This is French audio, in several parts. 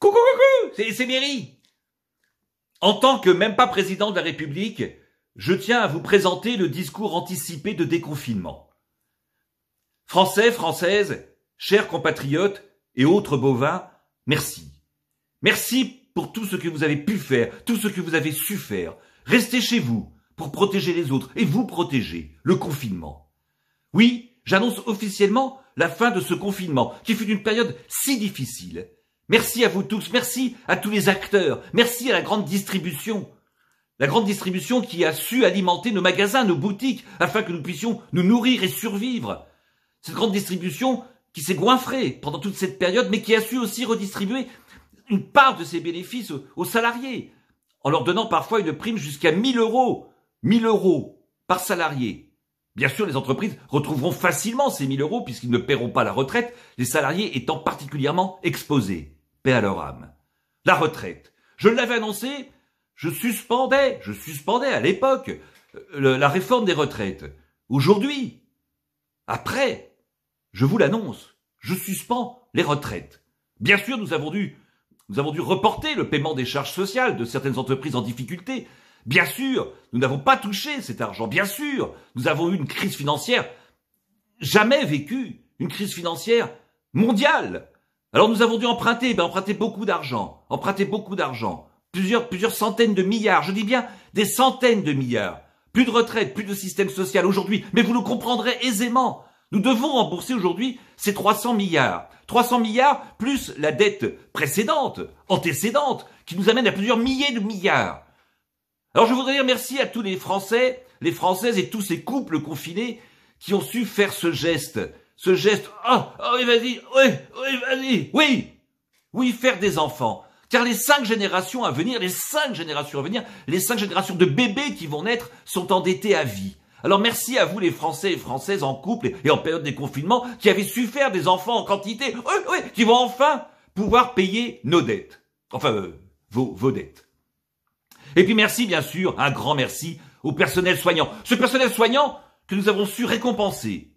Coucou, coucou, c'est Méry. En tant que même pas président de la République, je tiens à vous présenter le discours anticipé de déconfinement. Français, Françaises, chers compatriotes et autres bovins, merci. Merci pour tout ce que vous avez pu faire, tout ce que vous avez su faire. Restez chez vous pour protéger les autres et vous protéger, le confinement. Oui, j'annonce officiellement la fin de ce confinement qui fut une période si difficile. Merci à vous tous, merci à tous les acteurs, merci à la grande distribution. La grande distribution qui a su alimenter nos magasins, nos boutiques, afin que nous puissions nous nourrir et survivre. Cette grande distribution qui s'est goinfrée pendant toute cette période, mais qui a su aussi redistribuer une part de ses bénéfices aux salariés, en leur donnant parfois une prime jusqu'à 1 000 €. 1 000 € par salarié. Bien sûr, les entreprises retrouveront facilement ces 1 000 € puisqu'ils ne paieront pas la retraite, les salariés étant particulièrement exposés. Paix à leur âme. La retraite. Je l'avais annoncé, je suspendais à l'époque la réforme des retraites. Aujourd'hui, après, je vous l'annonce, je suspends les retraites. Bien sûr, nous avons dû reporter le paiement des charges sociales de certaines entreprises en difficulté. Bien sûr, nous n'avons pas touché cet argent. Bien sûr, nous avons eu une crise financière jamais vécue, une crise financière mondiale. Alors nous avons dû emprunter beaucoup d'argent, plusieurs centaines de milliards, je dis bien des centaines de milliards. Plus de retraite, plus de système social aujourd'hui, mais vous le comprendrez aisément. Nous devons rembourser aujourd'hui ces 300 milliards. 300 milliards plus la dette précédente, antécédente, qui nous amène à plusieurs milliers de milliards. Alors je voudrais dire merci à tous les Français, les Françaises et tous ces couples confinés qui ont su faire ce geste, oui, vas-y, oui, faire des enfants. Car les 5 générations à venir, les 5 générations de bébés qui vont naître sont endettés à vie. Alors merci à vous les Français et Françaises en couple et en période de confinement qui avez su faire des enfants en quantité, qui vont enfin pouvoir payer nos dettes. Enfin, vos dettes. Et puis merci bien sûr, un grand merci au personnel soignant. Ce personnel soignant que nous avons su récompenser.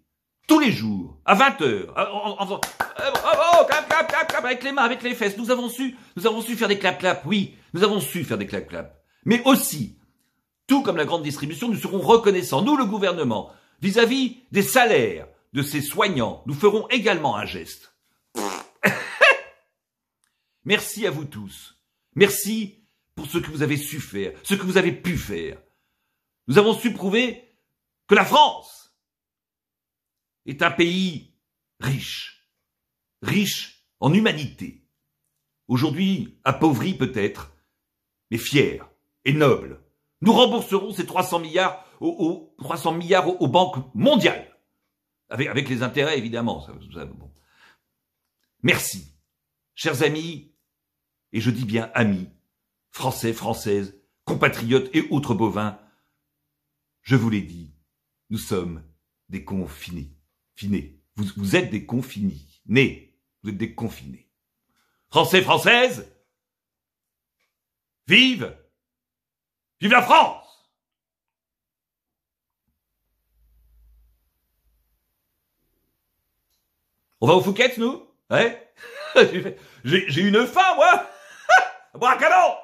Tous les jours, à 20h, bravo, clap, avec les mains, avec les fesses. Nous avons su faire des clap-clap, oui, nous avons su faire des clap-clap. Mais aussi, tout comme la grande distribution, nous serons reconnaissants, nous le gouvernement, vis-à-vis des salaires de ces soignants, nous ferons également un geste. Merci à vous tous. Merci pour ce que vous avez su faire, ce que vous avez pu faire. Nous avons su prouver que la France est un pays riche en humanité. Aujourd'hui, appauvri peut-être, mais fier et noble. Nous rembourserons ces 300 milliards aux banques mondiales. Avec les intérêts, évidemment. Bon. Merci, chers amis, et je dis bien amis, Français, Françaises, compatriotes et autres bovins. Je vous l'ai dit, nous sommes des confinés. Vous êtes des confinés. Vous êtes des confinés. Français, Françaises, vive la France! On va au Fouquet's, nous? Ouais? J'ai une faim, moi! Boire un canon!